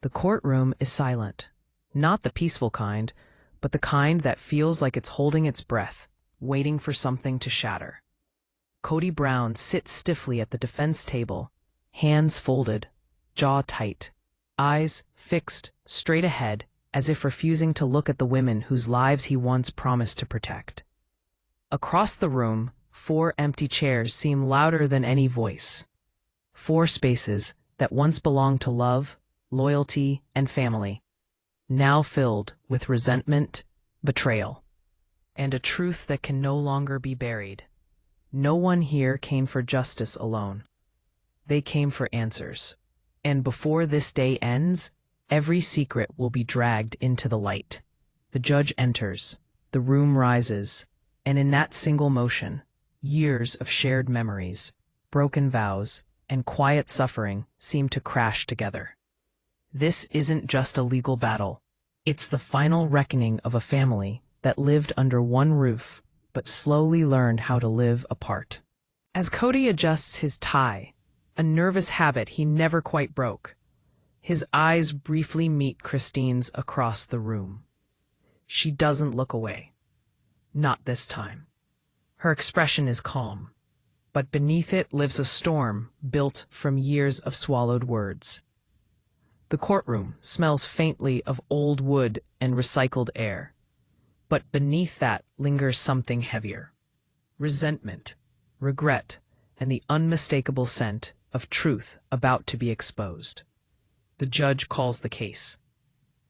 The courtroom is silent. Not the peaceful kind, but the kind that feels like it's holding its breath, waiting for something to shatter. Kody Brown sits stiffly at the defense table, hands folded, jaw tight, eyes fixed straight ahead, as if refusing to look at the women whose lives he once promised to protect. Across the room, 4 empty chairs seem louder than any voice. 4 spaces that once belonged to love, loyalty, and family, now filled with resentment, betrayal, and a truth that can no longer be buried. No one here came for justice alone. They came for answers. And before this day ends, every secret will be dragged into the light. The judge enters, the room rises, and in that single motion, years of shared memories, broken vows, and quiet suffering seem to crash together. This isn't just a legal battle. It's the final reckoning of a family that lived under one roof, but slowly learned how to live apart. As Kody adjusts his tie, a nervous habit he never quite broke, his eyes briefly meet Christine's across the room. She doesn't look away. Not this time. Her expression is calm, but beneath it lives a storm built from years of swallowed words. The courtroom smells faintly of old wood and recycled air, but beneath that lingers something heavier: resentment, regret, and the unmistakable scent of truth about to be exposed. The judge calls the case,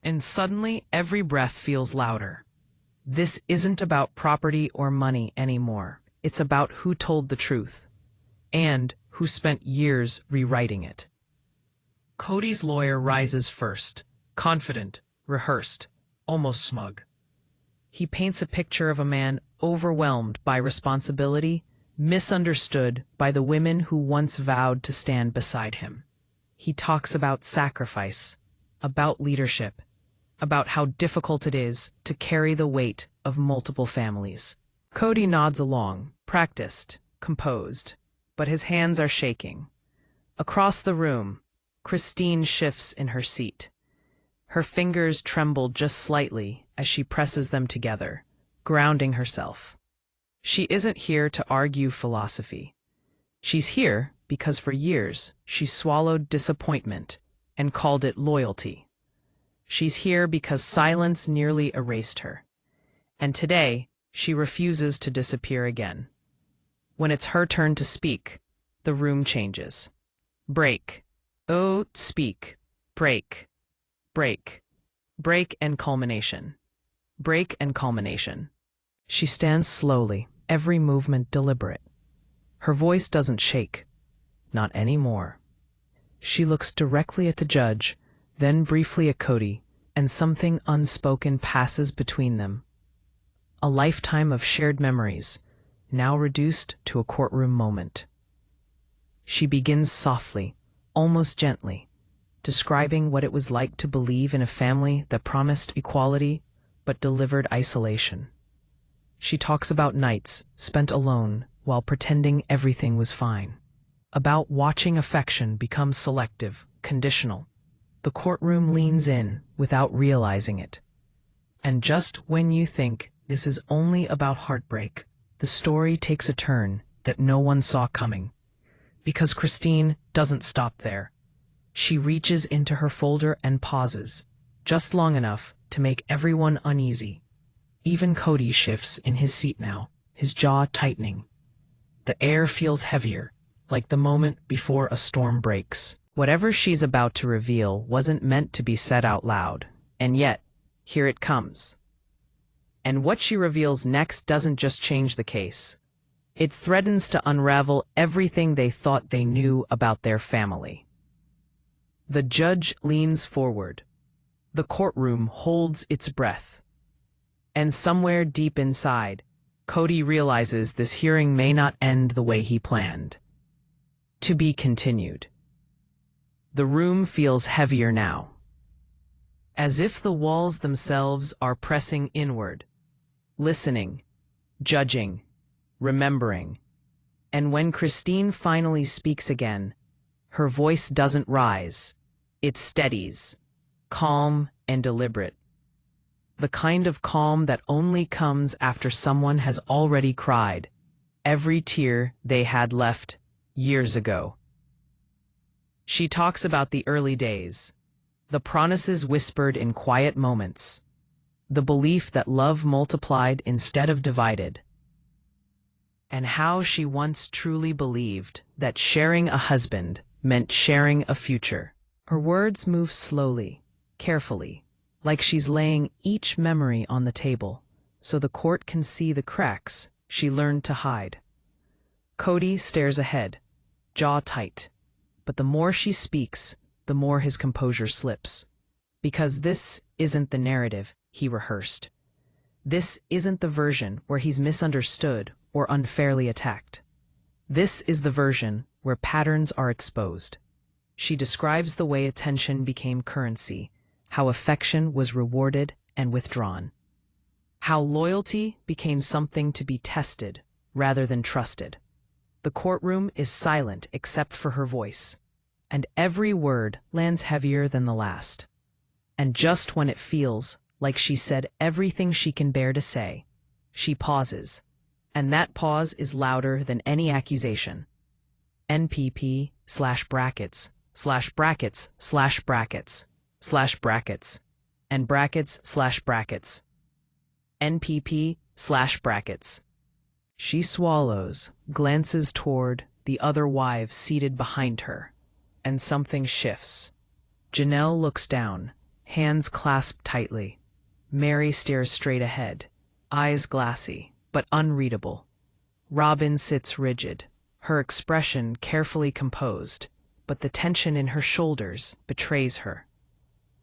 and suddenly every breath feels louder. This isn't about property or money anymore. It's about who told the truth, and who spent years rewriting it. Kody's lawyer rises first, confident, rehearsed, almost smug. He paints a picture of a man overwhelmed by responsibility, misunderstood by the women who once vowed to stand beside him. He talks about sacrifice, about leadership, about how difficult it is to carry the weight of multiple families. Kody nods along, practiced, composed, but his hands are shaking. Across the room, Christine shifts in her seat. Her fingers tremble just slightly as she presses them together, grounding herself. She isn't here to argue philosophy. She's here because for years she swallowed disappointment and called it loyalty. She's here because silence nearly erased her. And today, she refuses to disappear again. When it's her turn to speak, the room changes. Break. Oh, speak. Break. Break. Break and culmination. Break and culmination. She stands slowly, every movement deliberate. Her voice doesn't shake. Not anymore. She looks directly at the judge, then briefly at Kody, and something unspoken passes between them. A lifetime of shared memories, now reduced to a courtroom moment. She begins softly, almost gently, describing what it was like to believe in a family that promised equality but delivered isolation. She talks about nights spent alone while pretending everything was fine, about watching affection become selective, conditional. The courtroom leans in without realizing it. And just when you think this is only about heartbreak, the story takes a turn that no one saw coming. Because Christine doesn't stop there. She reaches into her folder and pauses, just long enough to make everyone uneasy. Even Kody shifts in his seat now, his jaw tightening. The air feels heavier, like the moment before a storm breaks. Whatever she's about to reveal wasn't meant to be said out loud, and yet, here it comes. And what she reveals next doesn't just change the case. It threatens to unravel everything they thought they knew about their family. The judge leans forward. The courtroom holds its breath. And somewhere deep inside, Kody realizes this hearing may not end the way he planned. To be continued. The room feels heavier now, as if the walls themselves are pressing inward, listening, judging, remembering. And when Christine finally speaks again, her voice doesn't rise, it steadies, calm and deliberate. The kind of calm that only comes after someone has already cried every tear they had left years ago. She talks about the early days, the promises whispered in quiet moments, the belief that love multiplied instead of divided, and how she once truly believed that sharing a husband meant sharing a future. Her words move slowly, carefully, like she's laying each memory on the table, so the court can see the cracks she learned to hide. Kody stares ahead, jaw tight, but the more she speaks, the more his composure slips. Because this isn't the narrative he rehearsed. This isn't the version where he's misunderstood or unfairly attacked. This is the version where patterns are exposed. She describes the way attention became currency, how affection was rewarded and withdrawn, how loyalty became something to be tested rather than trusted. The courtroom is silent except for her voice, and every word lands heavier than the last. And just when it feels like she said everything she can bear to say, she pauses, and that pause is louder than any accusation. NPP / brackets / brackets / brackets / brackets and brackets / brackets. NPP / brackets. She swallows, glances toward the other wives seated behind her, and something shifts. Janelle looks down, hands clasped tightly. Meri stares straight ahead, eyes glassy, but unreadable. Robyn sits rigid, her expression carefully composed, but the tension in her shoulders betrays her.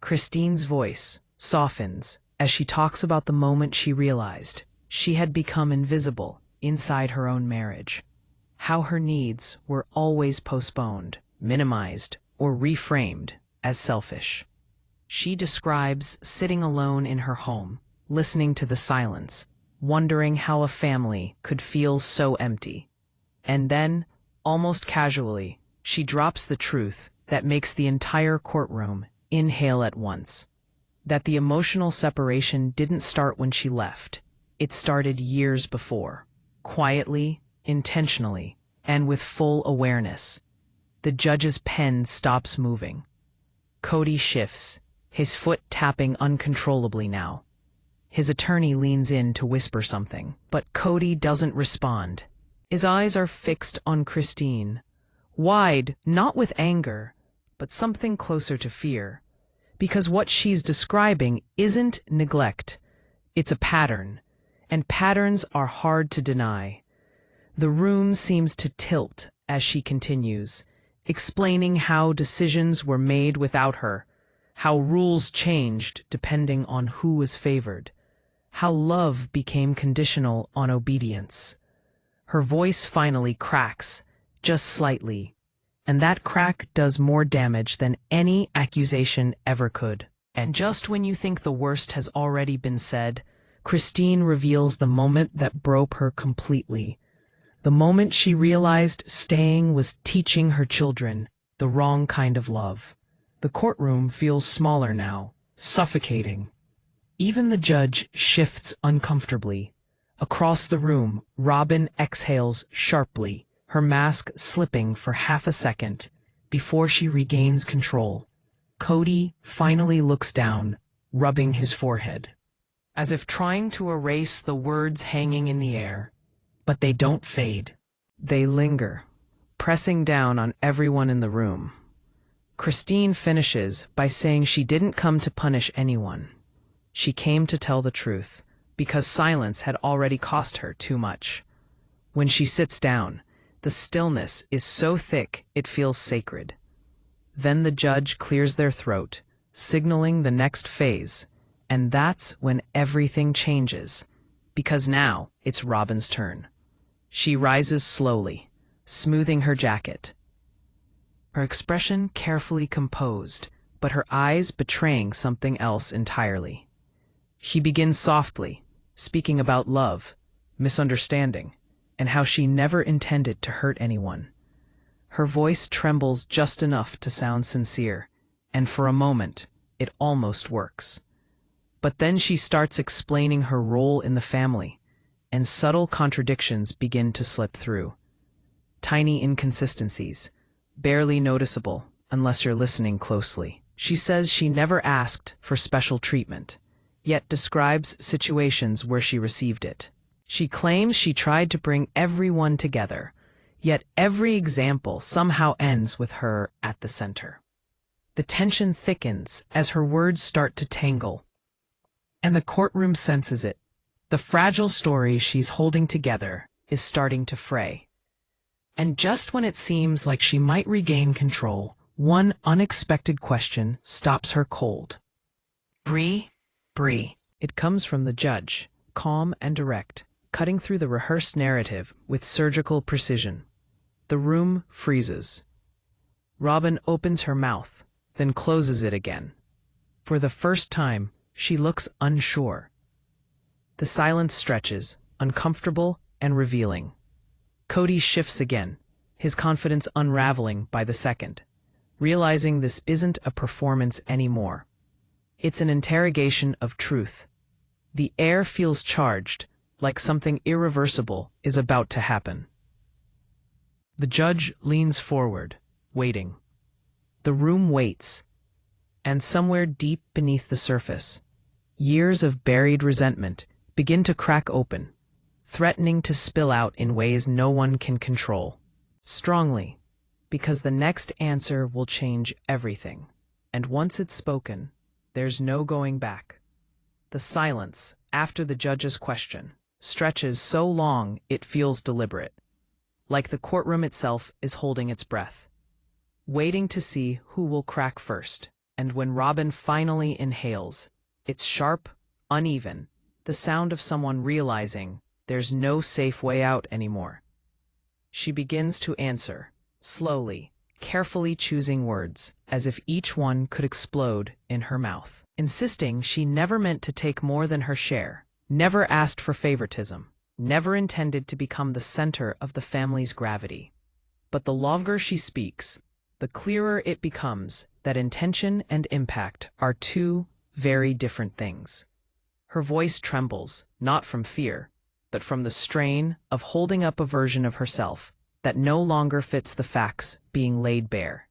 Christine's voice softens as she talks about the moment she realized she had become invisible inside her own marriage, how her needs were always postponed, minimized, or reframed as selfish. She describes sitting alone in her home, listening to the silence, wondering how a family could feel so empty. And then, almost casually, she drops the truth that makes the entire courtroom inhale at once. That the emotional separation didn't start when she left. It started years before, quietly, intentionally, and with full awareness. The judge's pen stops moving. Kody shifts, his foot tapping uncontrollably now. His attorney leans in to whisper something, but Kody doesn't respond. His eyes are fixed on Christine, wide, not with anger, but something closer to fear. Because what she's describing isn't neglect, it's a pattern, and patterns are hard to deny. The room seems to tilt as she continues, explaining how decisions were made without her, how rules changed depending on who was favored, how love became conditional on obedience. Her voice finally cracks, just slightly, and that crack does more damage than any accusation ever could. And just when you think the worst has already been said, Christine reveals the moment that broke her completely. The moment she realized staying was teaching her children the wrong kind of love. The courtroom feels smaller now, suffocating. Even the judge shifts uncomfortably. Across the room, Robyn exhales sharply, her mask slipping for half a second before she regains control. Kody finally looks down, rubbing his forehead, as if trying to erase the words hanging in the air. But they don't fade. They linger, pressing down on everyone in the room. Christine finishes by saying she didn't come to punish anyone. She came to tell the truth, because silence had already cost her too much. When she sits down, the stillness is so thick it feels sacred. Then the judge clears their throat, signaling the next phase, and that's when everything changes, because now it's Robyn's turn. She rises slowly, smoothing her jacket, her expression carefully composed, but her eyes betraying something else entirely. She begins softly, speaking about love, misunderstanding, and how she never intended to hurt anyone. Her voice trembles just enough to sound sincere, and for a moment, it almost works. But then she starts explaining her role in the family, and subtle contradictions begin to slip through. Tiny inconsistencies, barely noticeable unless you're listening closely. She says she never asked for special treatment, yet describes situations where she received it. She claims she tried to bring everyone together, yet every example somehow ends with her at the center. The tension thickens as her words start to tangle, and the courtroom senses it. The fragile story she's holding together is starting to fray. And just when it seems like she might regain control, one unexpected question stops her cold. Bree. It comes from the judge, calm and direct, cutting through the rehearsed narrative with surgical precision. The room freezes. Robyn opens her mouth, then closes it again. For the first time, she looks unsure. The silence stretches, uncomfortable and revealing. Kody shifts again, his confidence unraveling by the second, realizing this isn't a performance anymore. It's an interrogation of truth. The air feels charged, like something irreversible is about to happen. The judge leans forward, waiting. The room waits, and somewhere deep beneath the surface, years of buried resentment begin to crack open, threatening to spill out in ways no one can control. Strongly, because the next answer will change everything. And once it's spoken, there's no going back. The silence, after the judge's question, stretches so long it feels deliberate, like the courtroom itself is holding its breath, waiting to see who will crack first. And when Robyn finally inhales, it's sharp, uneven, the sound of someone realizing there's no safe way out anymore. She begins to answer, slowly, carefully choosing words, as if each one could explode in her mouth, insisting she never meant to take more than her share, never asked for favoritism, never intended to become the center of the family's gravity. But the longer she speaks, the clearer it becomes that intention and impact are two very different things. Her voice trembles, not from fear, but from the strain of holding up a version of herself that no longer fits the facts being laid bare.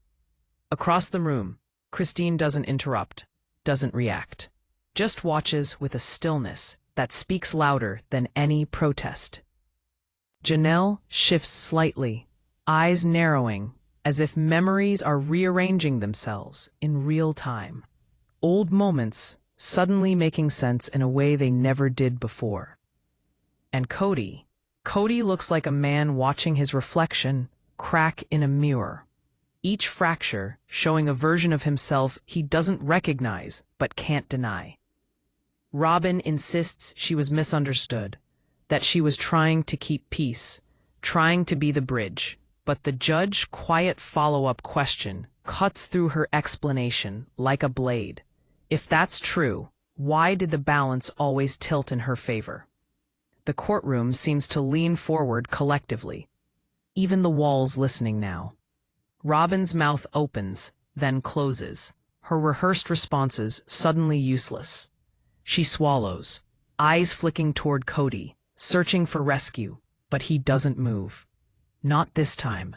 Across the room, Christine doesn't interrupt, doesn't react, just watches with a stillness that speaks louder than any protest. Janelle shifts slightly, eyes narrowing, as if memories are rearranging themselves in real time. Old moments suddenly making sense in a way they never did before. And Kody looks like a man watching his reflection crack in a mirror, each fracture showing a version of himself he doesn't recognize but can't deny. Robyn insists she was misunderstood, that she was trying to keep peace, trying to be the bridge, but the judge's quiet follow-up question cuts through her explanation like a blade. If that's true, why did the balance always tilt in her favor? The courtroom seems to lean forward collectively, even the walls listening now. Robyn's mouth opens, then closes, her rehearsed responses suddenly useless. She swallows, eyes flicking toward Kody, searching for rescue, but he doesn't move. Not this time.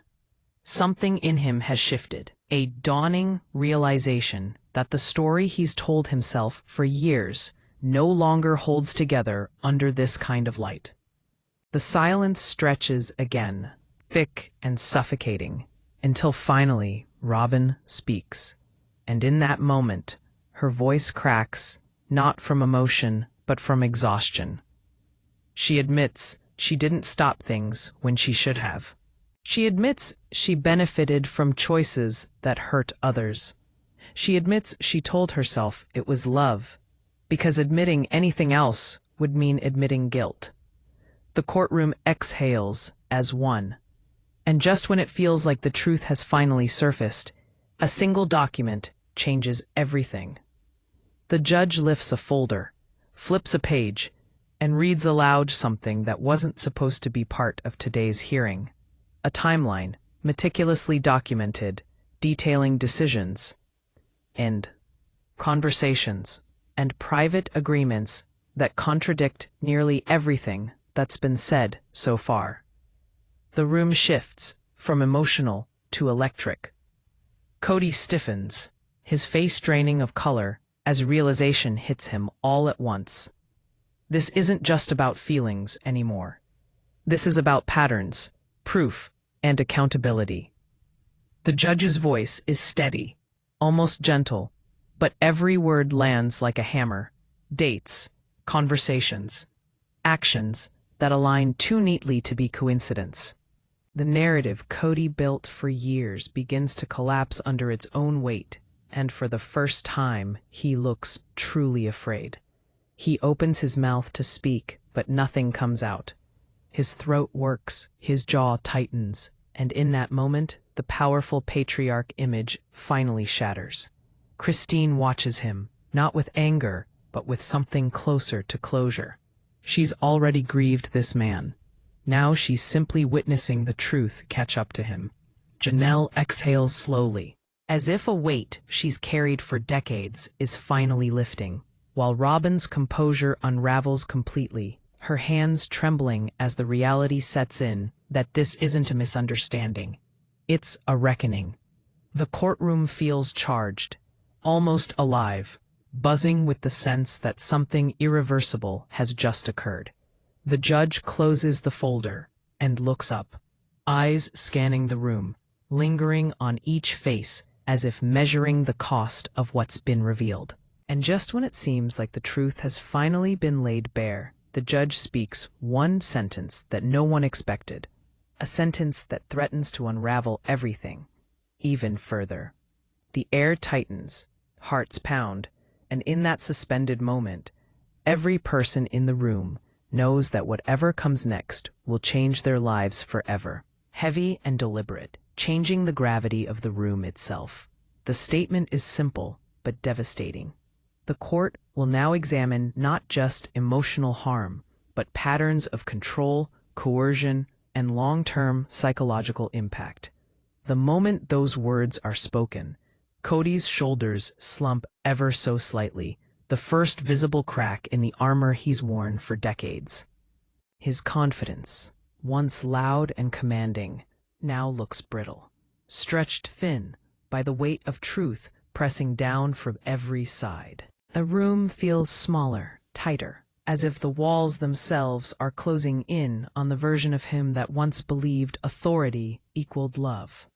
Something in him has shifted, a dawning realization that the story he's told himself for years no longer holds together under this kind of light. The silence stretches again, thick and suffocating, until finally Robyn speaks. And in that moment, her voice cracks, not from emotion, but from exhaustion. She admits she didn't stop things when she should have. She admits she benefited from choices that hurt others. She admits she told herself it was love, because admitting anything else would mean admitting guilt. The courtroom exhales as one. And just when it feels like the truth has finally surfaced, a single document changes everything. The judge lifts a folder, flips a page, and reads aloud something that wasn't supposed to be part of today's hearing. A timeline, meticulously documented, detailing decisions. And conversations, and private agreements that contradict nearly everything that's been said so far. The room shifts from emotional to electric. Kody stiffens, his face draining of color as realization hits him all at once. This isn't just about feelings anymore. This is about patterns, proof, and accountability. The judge's voice is steady, almost gentle, but every word lands like a hammer. Dates, conversations, actions that align too neatly to be coincidence. The narrative Kody built for years begins to collapse under its own weight, and for the first time, he looks truly afraid. He opens his mouth to speak, but nothing comes out. His throat works, his jaw tightens, and in that moment, the powerful patriarch image finally shatters. Christine watches him, not with anger, but with something closer to closure. She's already grieved this man. Now she's simply witnessing the truth catch up to him. Janelle exhales slowly, as if a weight she's carried for decades is finally lifting, while Robyn's composure unravels completely, her hands trembling as the reality sets in that this isn't a misunderstanding. It's a reckoning. The courtroom feels charged, almost alive, buzzing with the sense that something irreversible has just occurred. The judge closes the folder and looks up, eyes scanning the room, lingering on each face as if measuring the cost of what's been revealed. And just when it seems like the truth has finally been laid bare, the judge speaks one sentence that no one expected, a sentence that threatens to unravel everything, even further. The air tightens, hearts pound, and in that suspended moment, every person in the room knows that whatever comes next will change their lives forever. Heavy and deliberate, changing the gravity of the room itself. The statement is simple, but devastating. The court will now examine not just emotional harm, but patterns of control, coercion, and long-term psychological impact. The moment those words are spoken, Kody's shoulders slump ever so slightly, the first visible crack in the armor he's worn for decades. His confidence, once loud and commanding, now looks brittle, stretched thin by the weight of truth pressing down from every side. The room feels smaller, tighter, as if the walls themselves are closing in on the version of him that once believed authority equaled love.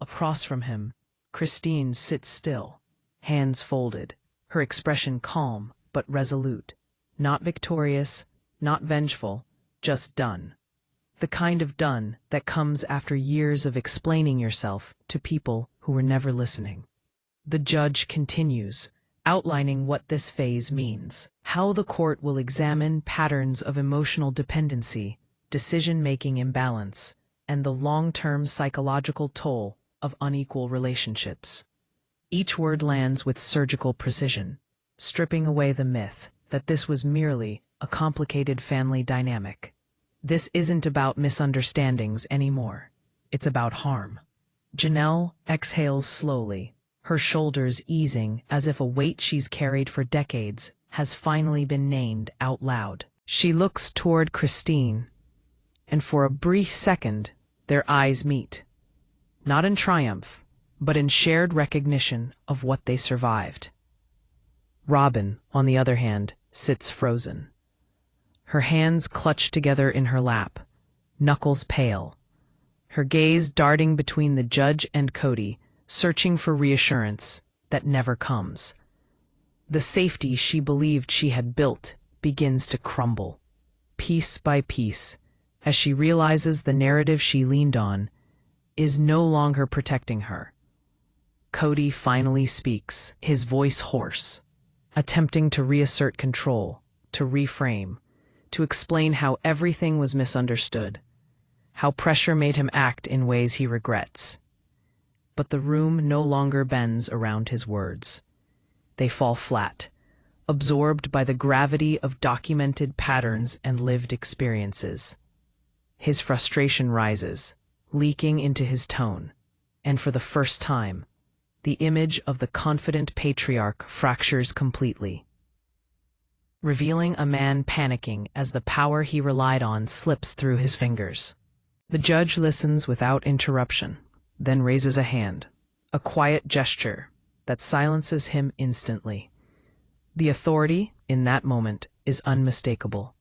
Across from him, Christine sits still, hands folded, her expression calm but resolute, not victorious, not vengeful, just done. The kind of done that comes after years of explaining yourself to people who were never listening. The judge continues, outlining what this phase means, how the court will examine patterns of emotional dependency, decision-making imbalance, and the long-term psychological toll of unequal relationships. Each word lands with surgical precision, stripping away the myth that this was merely a complicated family dynamic. This isn't about misunderstandings anymore. It's about harm. Janelle exhales slowly, her shoulders easing as if a weight she's carried for decades has finally been named out loud. She looks toward Christine, and for a brief second, their eyes meet. Not in triumph, but in shared recognition of what they survived. Robyn, on the other hand, sits frozen. Her hands clutched together in her lap, knuckles pale, her gaze darting between the judge and Kody, searching for reassurance that never comes. The safety she believed she had built begins to crumble, piece by piece, as she realizes the narrative she leaned on is no longer protecting her. Kody finally speaks, his voice hoarse, attempting to reassert control, to reframe, to explain how everything was misunderstood, how pressure made him act in ways he regrets. But the room no longer bends around his words. They fall flat, absorbed by the gravity of documented patterns and lived experiences. His frustration rises, leaking into his tone, and for the first time, the image of the confident patriarch fractures completely, revealing a man panicking as the power he relied on slips through his fingers. The judge listens without interruption, then raises a hand, a quiet gesture that silences him instantly. The authority, in that moment, is unmistakable.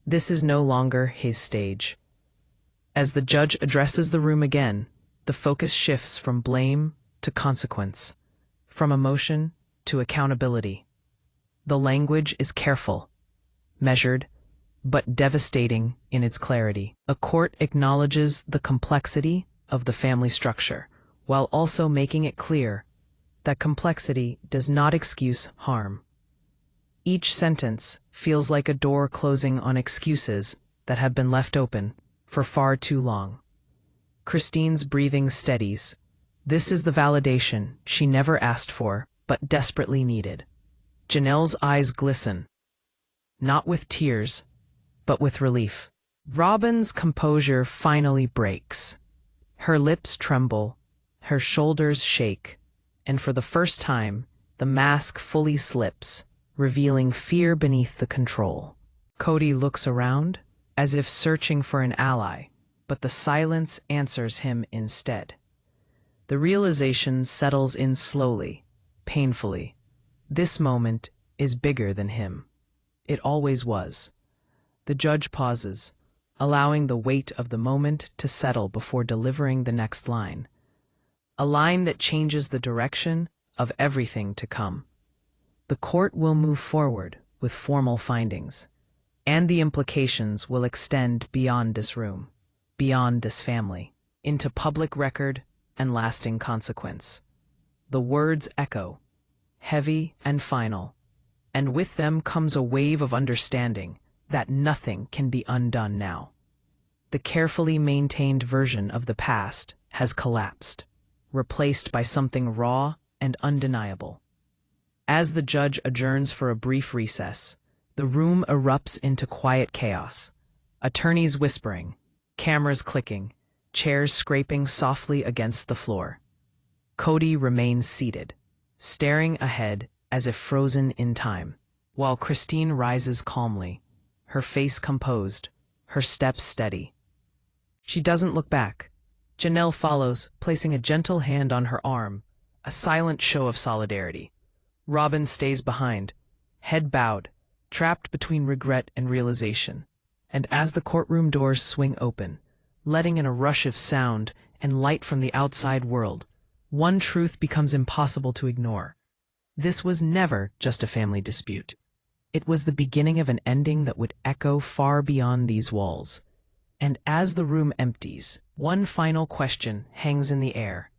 This is no longer his stage. As the judge addresses the room again, the focus shifts from blame to consequence, from emotion to accountability. The language is careful, measured, but devastating in its clarity. A court acknowledges the complexity of the family structure, while also making it clear that complexity does not excuse harm. Each sentence feels like a door closing on excuses that have been left open for far too long. Christine's breathing steadies. This is the validation she never asked for, but desperately needed. Janelle's eyes glisten, not with tears, but with relief. Robyn's composure finally breaks. Her lips tremble, her shoulders shake, and for the first time, the mask fully slips, revealing fear beneath the control. Kody looks around, as if searching for an ally, but the silence answers him instead. The realization settles in slowly, painfully. This moment is bigger than him. It always was. The judge pauses, allowing the weight of the moment to settle before delivering the next line. A line that changes the direction of everything to come. The court will move forward with formal findings, and the implications will extend beyond this room, beyond this family, into public record and lasting consequence. The words echo, heavy and final, and with them comes a wave of understanding that nothing can be undone now. The carefully maintained version of the past has collapsed, replaced by something raw and undeniable. As the judge adjourns for a brief recess, the room erupts into quiet chaos. Attorneys whispering, cameras clicking, chairs scraping softly against the floor. Kody remains seated, staring ahead as if frozen in time, while Christine rises calmly, her face composed, her steps steady. She doesn't look back. Janelle follows, placing a gentle hand on her arm, a silent show of solidarity. Robyn stays behind, head bowed, trapped between regret and realization. And as the courtroom doors swing open, letting in a rush of sound and light from the outside world, one truth becomes impossible to ignore. This was never just a family dispute. It was the beginning of an ending that would echo far beyond these walls. And as the room empties, one final question hangs in the air.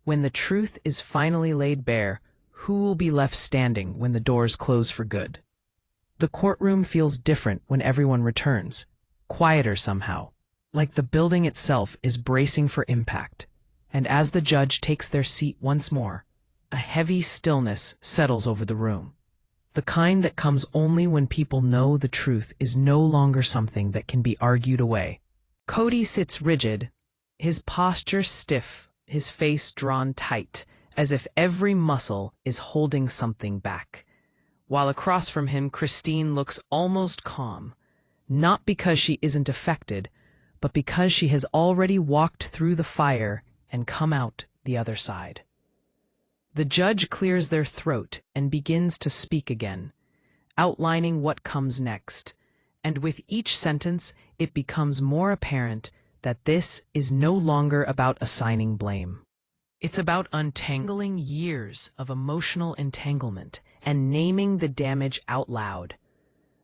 When the truth is finally laid bare, who will be left standing when the doors close for good? The courtroom feels different when everyone returns, quieter somehow, like the building itself is bracing for impact. And as the judge takes their seat once more, a heavy stillness settles over the room. The kind that comes only when people know the truth is no longer something that can be argued away. Kody sits rigid, his posture stiff, his face drawn tight, as if every muscle is holding something back. While across from him, Christine looks almost calm, not because she isn't affected, but because she has already walked through the fire and come out the other side. The judge clears their throat and begins to speak again, outlining what comes next, and with each sentence it becomes more apparent that this is no longer about assigning blame. It's about untangling years of emotional entanglement and naming the damage out loud.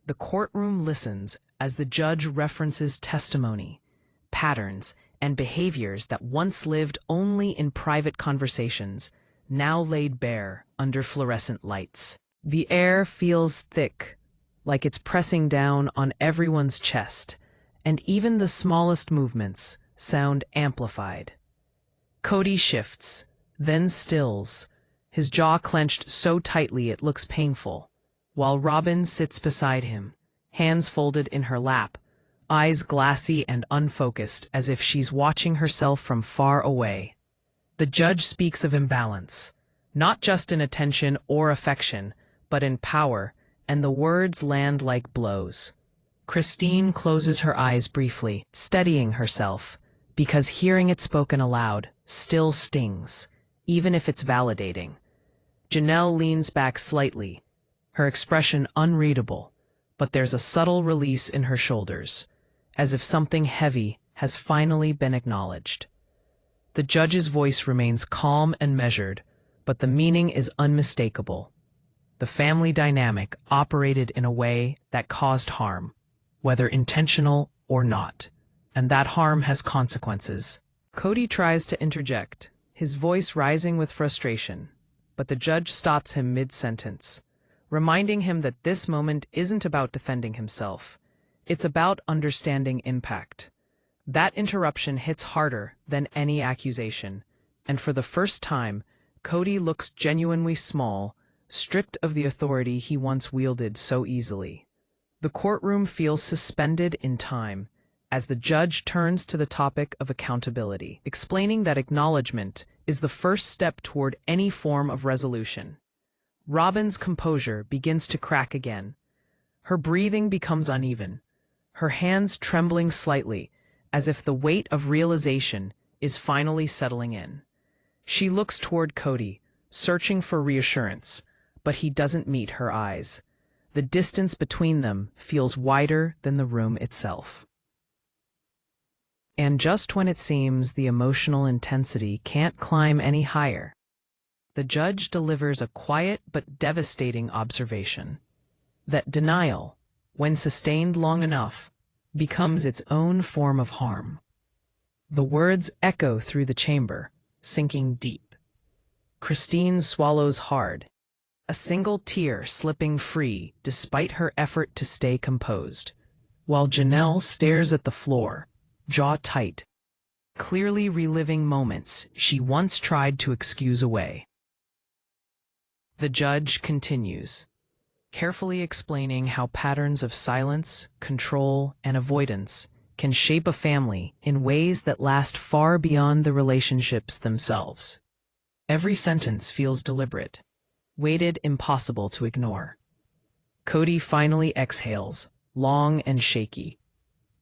The courtroom listens as the judge references testimony, patterns, and behaviors that once lived only in private conversations, now laid bare under fluorescent lights. The air feels thick, like it's pressing down on everyone's chest, and even the smallest movements sound amplified. Kody shifts, then stills, his jaw clenched so tightly it looks painful, while Robyn sits beside him, hands folded in her lap, eyes glassy and unfocused as if she's watching herself from far away. The judge speaks of imbalance, not just in attention or affection, but in power, and the words land like blows. Christine closes her eyes briefly, steadying herself, because hearing it spoken aloud still stings, even if it's validating. Janelle leans back slightly, her expression unreadable, but there's a subtle release in her shoulders, as if something heavy has finally been acknowledged. The judge's voice remains calm and measured, but the meaning is unmistakable. The family dynamic operated in a way that caused harm, whether intentional or not, and that harm has consequences. Kody tries to interject, his voice rising with frustration, but the judge stops him mid-sentence, reminding him that this moment isn't about defending himself. It's about understanding impact. That interruption hits harder than any accusation, and for the first time, Kody looks genuinely small, stripped of the authority he once wielded so easily. The courtroom feels suspended in time as the judge turns to the topic of accountability, explaining that acknowledgement is the first step toward any form of resolution. Robyn's composure begins to crack again. Her breathing becomes uneven, her hands trembling slightly, as if the weight of realization is finally settling in. She looks toward Kody, searching for reassurance, but he doesn't meet her eyes. The distance between them feels wider than the room itself. And just when it seems the emotional intensity can't climb any higher, the judge delivers a quiet but devastating observation: that denial, when sustained long enough, becomes its own form of harm. The words echo through the chamber, sinking deep. Christine swallows hard, a single tear slipping free despite her effort to stay composed, while Janelle stares at the floor, jaw tight, clearly reliving moments she once tried to excuse away. The judge continues, carefully explaining how patterns of silence, control, and avoidance can shape a family in ways that last far beyond the relationships themselves. Every sentence feels deliberate, weighted, impossible to ignore. Kody finally exhales, long and shaky,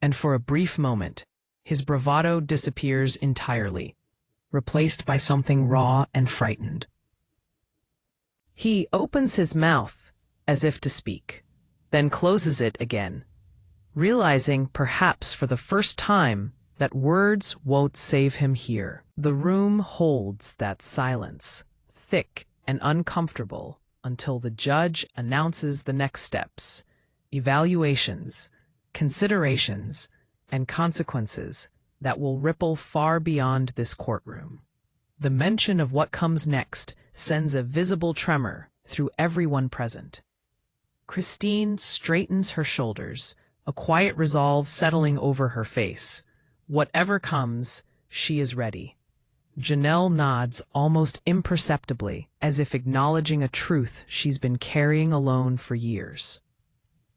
and for a brief moment, his bravado disappears entirely, replaced by something raw and frightened. He opens his mouth as if to speak, then closes it again, realizing perhaps for the first time that words won't save him here. The room holds that silence, thick and uncomfortable, until the judge announces the next steps: evaluations, considerations, and consequences that will ripple far beyond this courtroom. The mention of what comes next sends a visible tremor through everyone present. Christine straightens her shoulders, a quiet resolve settling over her face. Whatever comes, she is ready. Janelle nods almost imperceptibly, as if acknowledging a truth she's been carrying alone for years.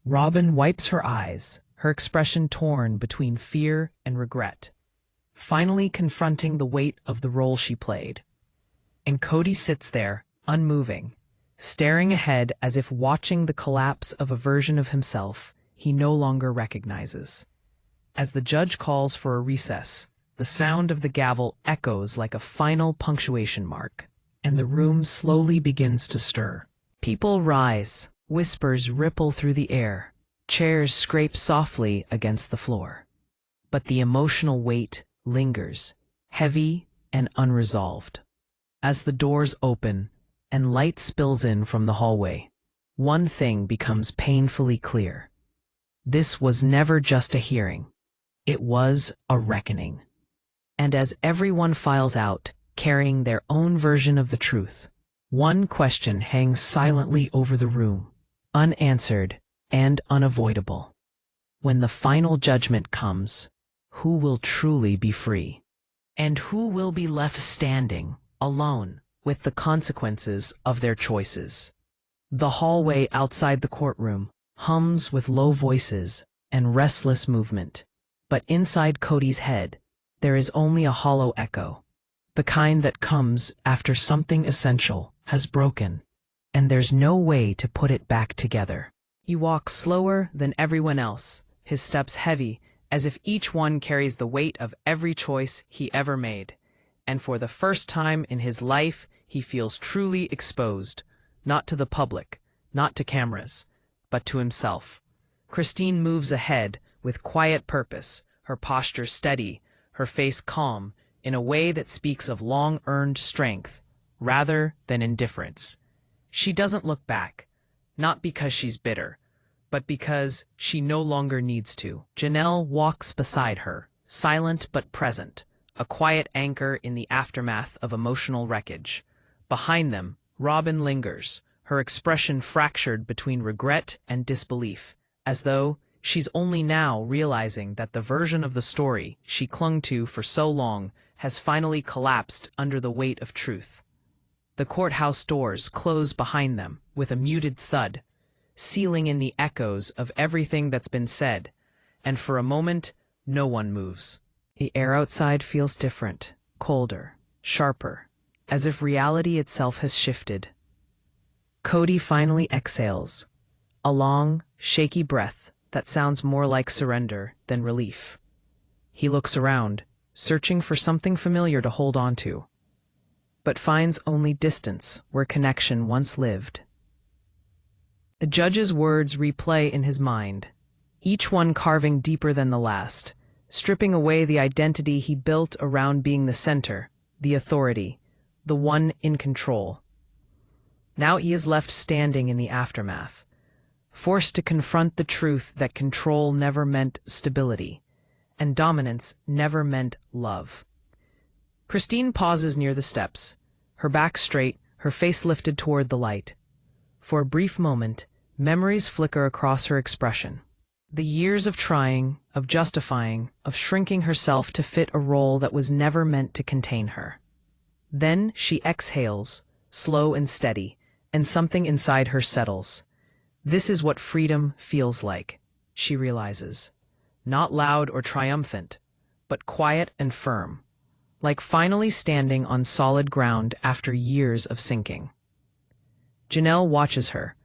Robyn wipes her eyes, her expression torn between fear and regret, finally confronting the weight of the role she played. And Kody sits there, unmoving, staring ahead as if watching the collapse of a version of himself he no longer recognizes. As the judge calls for a recess, the sound of the gavel echoes like a final punctuation mark, and the room slowly begins to stir. People rise, whispers ripple through the air, chairs scrape softly against the floor. But the emotional weight lingers, heavy and unresolved. As the doors open and light spills in from the hallway, one thing becomes painfully clear. This was never just a hearing. It was a reckoning. And as everyone files out, carrying their own version of the truth, one question hangs silently over the room, unanswered and unavoidable. When the final judgment comes, who will truly be free? And who will be left standing, alone, with the consequences of their choices? The hallway outside the courtroom hums with low voices and restless movement. But inside Kody's head, there is only a hollow echo, The kind that comes after something essential has broken, and there's no way to put it back together. He walks slower than everyone else, his steps heavy, as if each one carries the weight of every choice he ever made. And for the first time in his life, he feels truly exposed, not to the public, not to cameras, but to himself. Christine moves ahead with quiet purpose, her posture steady, her face calm, in a way that speaks of long-earned strength, rather than indifference. She doesn't look back, not because she's bitter, but because she no longer needs to. Janelle walks beside her, silent but present, a quiet anchor in the aftermath of emotional wreckage. Behind them, Robyn lingers, her expression fractured between regret and disbelief, as though she's only now realizing that the version of the story she clung to for so long has finally collapsed under the weight of truth. The courthouse doors close behind them with a muted thud, sealing in the echoes of everything that's been said, and for a moment, no one moves. The air outside feels different, colder, sharper, as if reality itself has shifted. Kody finally exhales, a long, shaky breath that sounds more like surrender than relief. He looks around, searching for something familiar to hold on to, but finds only distance where connection once lived. The judge's words replay in his mind, each one carving deeper than the last, stripping away the identity he built around being the center, the authority, the one in control. Now he is left standing in the aftermath, forced to confront the truth that control never meant stability, and dominance never meant love. Christine pauses near the steps, her back straight, her face lifted toward the light. For a brief moment, memories flicker across her expression. The years of trying, of justifying, of shrinking herself to fit a role that was never meant to contain her. Then she exhales, slow and steady, and something inside her settles. This is what freedom feels like, she realizes. Not loud or triumphant, but quiet and firm, like finally standing on solid ground after years of sinking. Janelle watches her,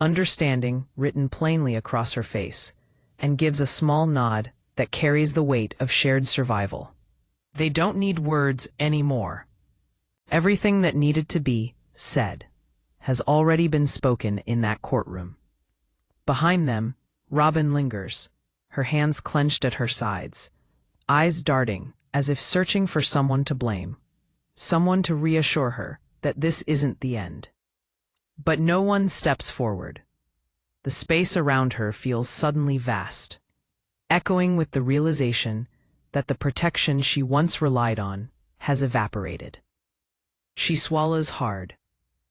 understanding written plainly across her face, and gives a small nod that carries the weight of shared survival. They don't need words anymore. Everything that needed to be said has already been spoken in that courtroom. Behind them, Robyn lingers, her hands clenched at her sides, eyes darting as if searching for someone to blame, someone to reassure her that this isn't the end. But no one steps forward. The space around her feels suddenly vast, echoing with the realization that the protection she once relied on has evaporated. She swallows hard,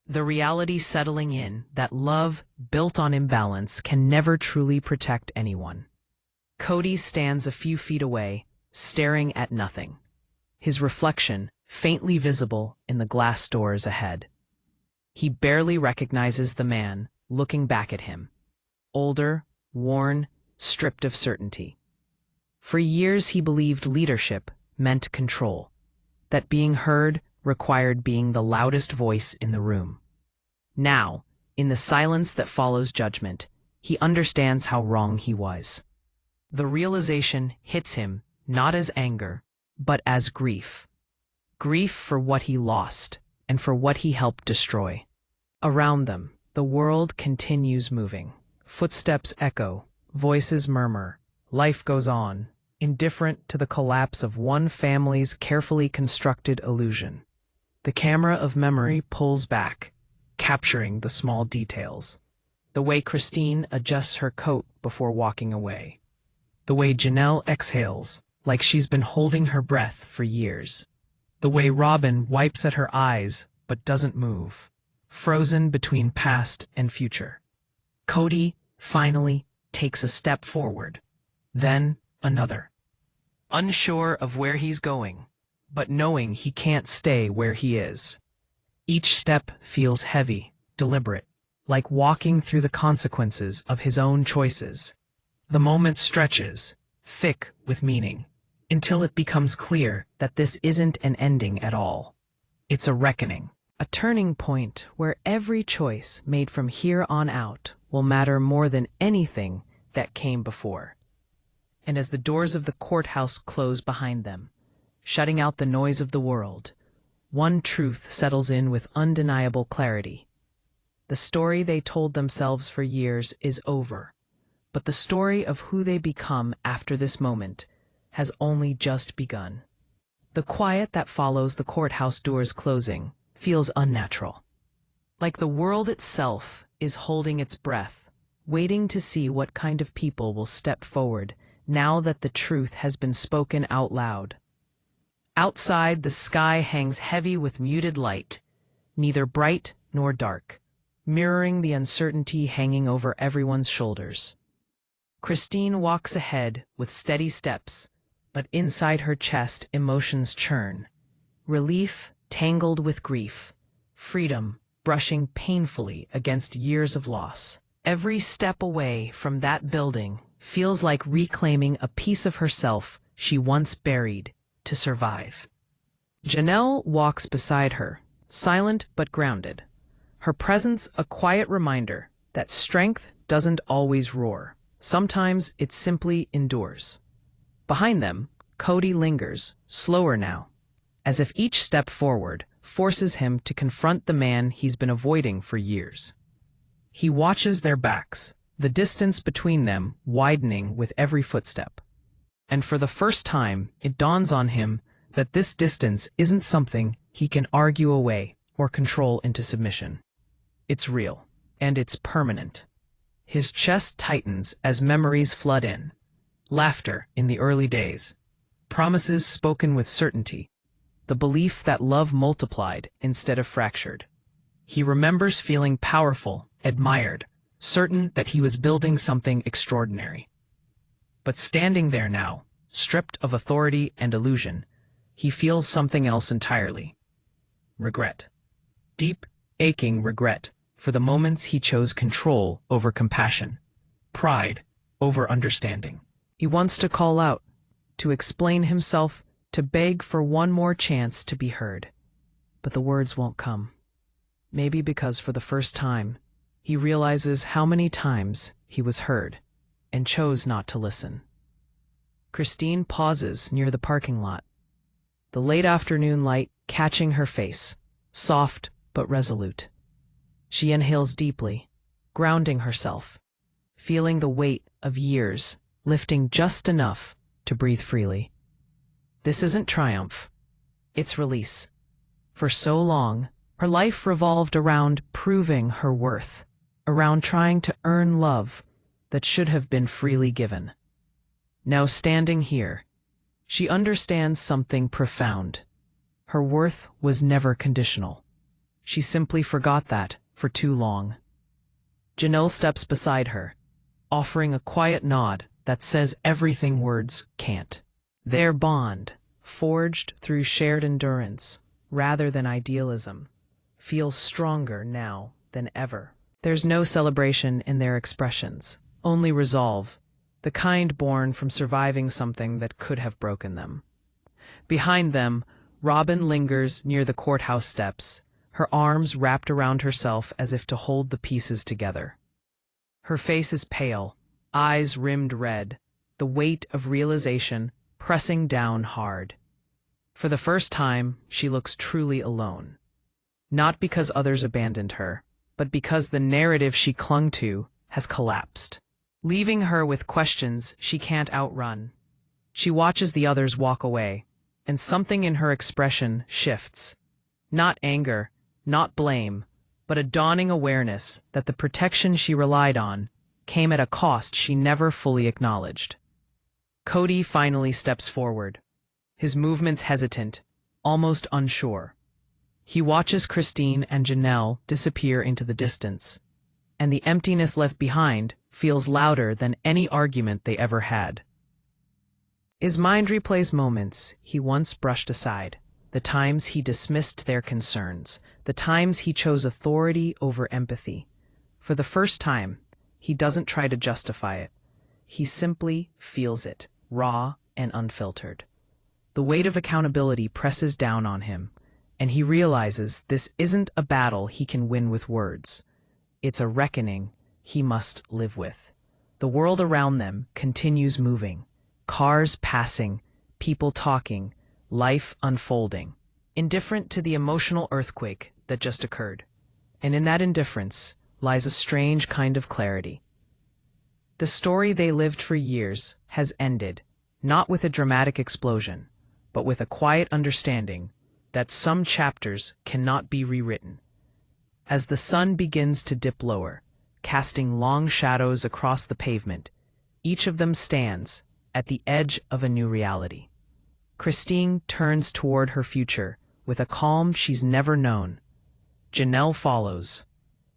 the reality settling in that love built on imbalance can never truly protect anyone. Kody stands a few feet away, staring at nothing, his reflection faintly visible in the glass doors ahead. He barely recognizes the man looking back at him, older, worn, stripped of certainty. For years he believed leadership meant control, that being heard required being the loudest voice in the room. Now, in the silence that follows judgment, he understands how wrong he was. The realization hits him not as anger, but as grief. Grief for what he lost and for what he helped destroy. Around them, the world continues moving. Footsteps echo, voices murmur, life goes on, indifferent to the collapse of one family's carefully constructed illusion. The camera of memory pulls back, capturing the small details. The way Christine adjusts her coat before walking away. The way Janelle exhales, like she's been holding her breath for years. The way Robyn wipes at her eyes but doesn't move, frozen between past and future. Kody finally takes a step forward, then another. Unsure of where he's going, but knowing he can't stay where he is. Each step feels heavy, deliberate, like walking through the consequences of his own choices. The moment stretches, thick with meaning, until it becomes clear that this isn't an ending at all. It's a reckoning. A turning point where every choice made from here on out will matter more than anything that came before. And as the doors of the courthouse close behind them, shutting out the noise of the world, one truth settles in with undeniable clarity. The story they told themselves for years is over, but the story of who they become after this moment has only just begun. The quiet that follows the courthouse doors closing feels unnatural. Like the world itself is holding its breath, waiting to see what kind of people will step forward now that the truth has been spoken out loud. Outside, the sky hangs heavy with muted light, neither bright nor dark, mirroring the uncertainty hanging over everyone's shoulders. Christine walks ahead with steady steps, but inside her chest emotions churn. Relief tangled with grief, freedom brushing painfully against years of loss. Every step away from that building feels like reclaiming a piece of herself she once buried to survive. Janelle walks beside her, silent but grounded, her presence a quiet reminder that strength doesn't always roar. Sometimes it simply endures. Behind them, Kody lingers, slower now, as if each step forward forces him to confront the man he's been avoiding for years. He watches their backs, the distance between them widening with every footstep. And for the first time, it dawns on him that this distance isn't something he can argue away or control into submission. It's real, and it's permanent. His chest tightens as memories flood in. Laughter in the early days, promises spoken with certainty, the belief that love multiplied instead of fractured. He remembers feeling powerful, admired, certain that he was building something extraordinary. But standing there now, stripped of authority and illusion, he feels something else entirely. Regret. Deep, aching regret for the moments he chose control over compassion, pride over understanding. He wants to call out, to explain himself, to beg for one more chance to be heard. But the words won't come. Maybe because for the first time, he realizes how many times he was heard and chose not to listen. Christine pauses near the parking lot, the late afternoon light catching her face, soft but resolute. She inhales deeply, grounding herself, feeling the weight of years lifting just enough to breathe freely. This isn't triumph, it's release. For so long, her life revolved around proving her worth, around trying to earn love that should have been freely given. Now standing here, she understands something profound. Her worth was never conditional. She simply forgot that for too long. Janelle steps beside her, offering a quiet nod that says everything words can't. Their bond, forged through shared endurance rather than idealism, feels stronger now than ever. There's no celebration in their expressions, only resolve, the kind born from surviving something that could have broken them. Behind them, Robyn lingers near the courthouse steps, her arms wrapped around herself as if to hold the pieces together. Her face is pale, eyes rimmed red, the weight of realization pressing down hard. For the first time, she looks truly alone. Not because others abandoned her, but because the narrative she clung to has collapsed, leaving her with questions she can't outrun. She watches the others walk away, and something in her expression shifts. Not anger, not blame, but a dawning awareness that the protection she relied on came at a cost she never fully acknowledged. Kody finally steps forward, his movements hesitant, almost unsure. He watches Christine and Janelle disappear into the distance, and the emptiness left behind feels louder than any argument they ever had. His mind replays moments he once brushed aside, the times he dismissed their concerns, the times he chose authority over empathy. For the first time, he doesn't try to justify it. He simply feels it, raw and unfiltered. The weight of accountability presses down on him, and he realizes this isn't a battle he can win with words. It's a reckoning he must live with. The world around them continues moving. Cars passing, people talking, life unfolding, indifferent to the emotional earthquake that just occurred. And in that indifference lies a strange kind of clarity. The story they lived for years has ended, not with a dramatic explosion, but with a quiet understanding that some chapters cannot be rewritten. As the sun begins to dip lower, casting long shadows across the pavement, each of them stands at the edge of a new reality. Christine turns toward her future with a calm she's never known. Janelle follows,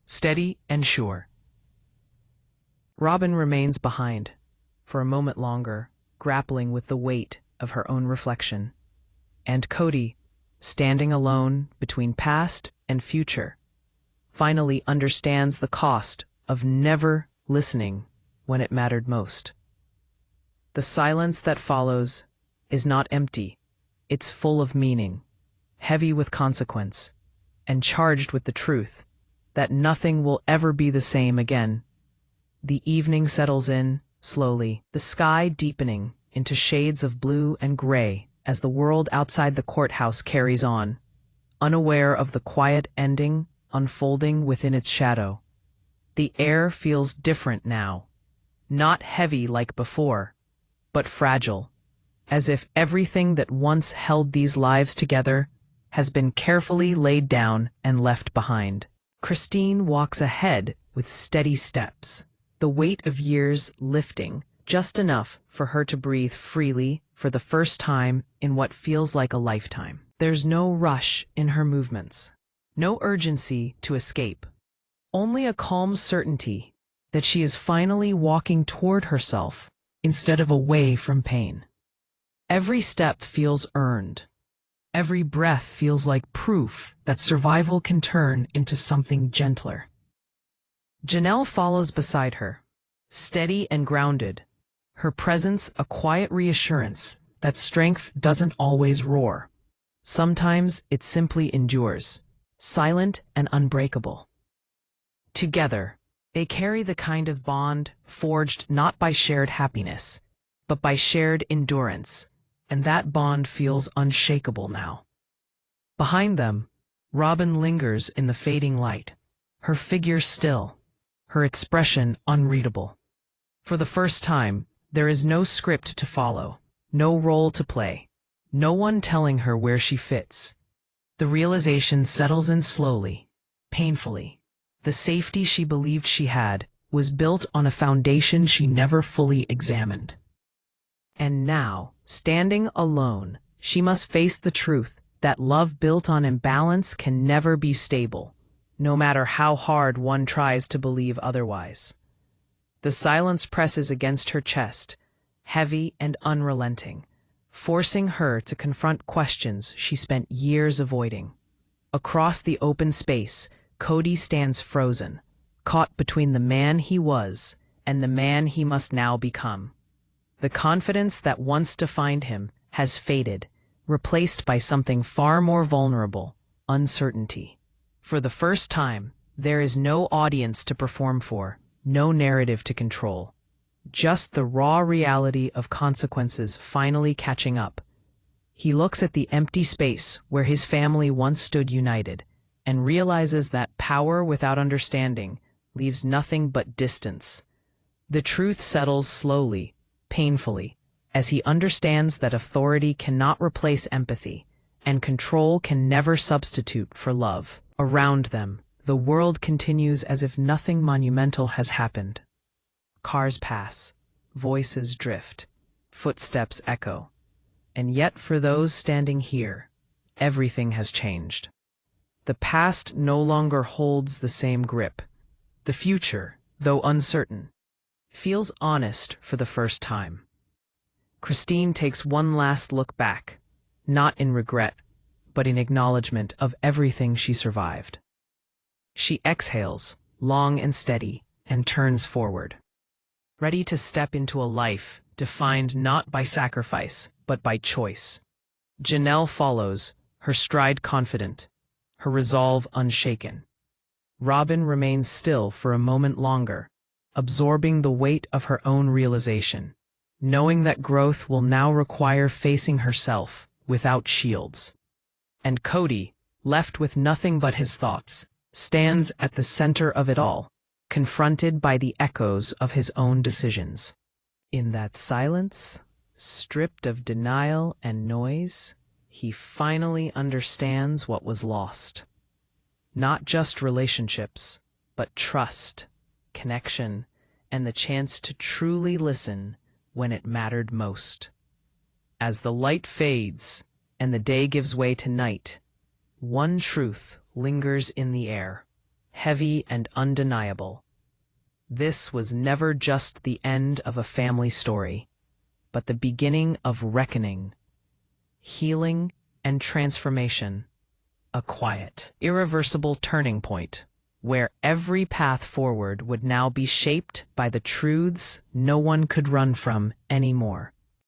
steady and sure. Robyn remains behind, for a moment longer, grappling with the weight of her own reflection. And Kody, standing alone between past and future, finally understands the cost of never listening when it mattered most. The silence that follows is not empty. It's full of meaning, heavy with consequence, and charged with the truth that nothing will ever be the same again. The evening settles in, slowly, the sky deepening into shades of blue and gray as the world outside the courthouse carries on, unaware of the quiet ending unfolding within its shadow. The air feels different now, not heavy like before, but fragile, as if everything that once held these lives together has been carefully laid down and left behind. Christine walks ahead with steady steps, the weight of years lifting just enough for her to breathe freely for the first time in what feels like a lifetime. There's no rush in her movements, no urgency to escape, only a calm certainty that she is finally walking toward herself instead of away from pain. Every step feels earned. Every breath feels like proof that survival can turn into something gentler. Janelle follows beside her, steady and grounded, her presence a quiet reassurance that strength doesn't always roar. Sometimes it simply endures, silent and unbreakable. Together, they carry the kind of bond forged not by shared happiness, but by shared endurance, and that bond feels unshakable now. Behind them, Robyn lingers in the fading light, her figure still, her expression unreadable. For the first time, there is no script to follow, no role to play, no one telling her where she fits. The realization settles in slowly, painfully. The safety she believed she had was built on a foundation she never fully examined. And now, standing alone, she must face the truth that love built on imbalance can never be stable, no matter how hard one tries to believe otherwise. The silence presses against her chest, heavy and unrelenting, forcing her to confront questions she spent years avoiding. Across the open space, Kody stands frozen, caught between the man he was and the man he must now become. The confidence that once defined him has faded, replaced by something far more vulnerable, uncertainty. For the first time, there is no audience to perform for, no narrative to control. Just the raw reality of consequences finally catching up. He looks at the empty space where his family once stood united, and realizes that power without understanding leaves nothing but distance. The truth settles slowly, painfully, as he understands that authority cannot replace empathy, and control can never substitute for love. Around them, the world continues as if nothing monumental has happened. Cars pass, voices drift, footsteps echo, and yet for those standing here, everything has changed. The past no longer holds the same grip. The future, though uncertain, feels honest for the first time. Christine takes one last look back, not in regret, but in acknowledgement of everything she survived. She exhales, long and steady, and turns forward, ready to step into a life defined not by sacrifice, but by choice. Janelle follows, her stride confident, her resolve unshaken. Robyn remains still for a moment longer, absorbing the weight of her own realization, knowing that growth will now require facing herself without shields. And Kody, left with nothing but his thoughts, stands at the center of it all, confronted by the echoes of his own decisions. In that silence, stripped of denial and noise, he finally understands what was lost. Not just relationships, but trust, connection, and the chance to truly listen when it mattered most. As the light fades and the day gives way to night, one truth lingers in the air, heavy and undeniable. This was never just the end of a family story, but the beginning of reckoning, healing, and transformation. A quiet, irreversible turning point, where every path forward would now be shaped by the truths no one could run from anymore.